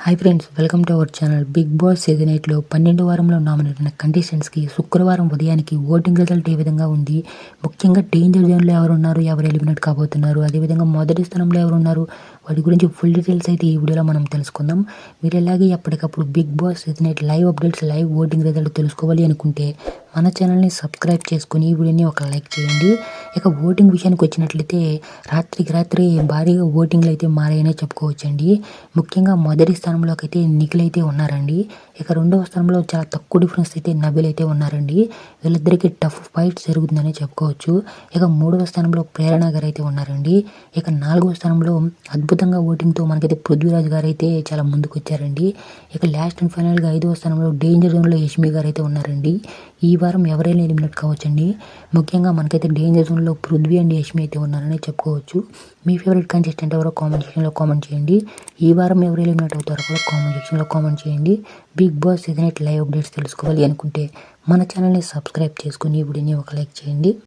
Hi friends, welcome to our channel. Big boss season 8లో 12వ వారంలో నామినేట్ అయిన కంటెస్టెంట్స్కి శుక్రవారం ఉదయానికి ఓటింగ్ రిజల్ట్ ఏ విధంగా ఉంది, ముఖ్యంగా డేంజర్ జోన్లో ఎవరున్నారు, ఎవరు ఎలిమినేట్ కాబోతున్నారు, అదేవిధంగా మొదటి స్థానంలో ఎవరున్నారు, వాటి గురించి ఫుల్ డీటెయిల్స్ అయితే ఈ వీడియోలో మనం తెలుసుకుందాం. మీరు ఎలాగే ఎప్పటికప్పుడు Bigg boss season 8 live updates, live voting result తెలుసుకోవాలి అనుకుంటే మన ఛానల్ని సబ్స్క్రైబ్ చేసుకుని ఈ వీడియోని ఒక లైక్ చేయండి. ఇక ఓటింగ్ విషయానికి వచ్చినట్లయితే రాత్రికి రాత్రి భారీగా ఓటింగ్లు అయితే మారాయనే చెప్పుకోవచ్చండి. ముఖ్యంగా మొదటి స్థానంలోకి అయితే నిఖిల్ అయితే ఉన్నారండి. ఇక రెండవ స్థానంలో చాలా తక్కువ డిఫరెన్స్ అయితే నబిల్ అయితే ఉన్నారండి. వీళ్ళిద్దరికీ టఫ్ ఫైట్ జరుగుతుందని చెప్పుకోవచ్చు. ఇక మూడవ స్థానంలో ప్రేరణ గారు అయితే ఉన్నారండి. ఇక నాలుగవ స్థానంలో అద్భుతంగా ఓటింగ్తో మనకైతే పృథ్వీరాజ్ గారు అయితే చాలా ముందుకు వచ్చారండి. ఇక లాస్ట్ అండ్ ఫైనల్గా ఐదవ స్థానంలో డేంజర్ జోన్లో యష్మి గారు అయితే ఉన్నారండి. ఈ వారం ఎవరైనా ఎలిమినేట్ కావచ్చండి. ముఖ్యంగా మనకైతే డేంజర్ జోన్లో పృథ్వీ అండ్ యష్మి అయితే ఉన్నారని చెప్పుకోవచ్చు. మీ ఫేవరెట్ కంటెస్టెంట్ ఎవరో కామెంట్ సెక్షన్లో కామెంట్ చేయండి. ఈ వారం ఎవరు ఎలిమినేట్ అవుతారో కూడా కామెంట్ సెక్షన్లో కామెంట్ చేయండి. Bigg boss season 8 live updates తెలుసుకోవాలి అనుకుంటే మన ఛానల్ని సబ్స్క్రైబ్ చేసుకుని ఈ వీడియోని ఒక లైక్ చేయండి.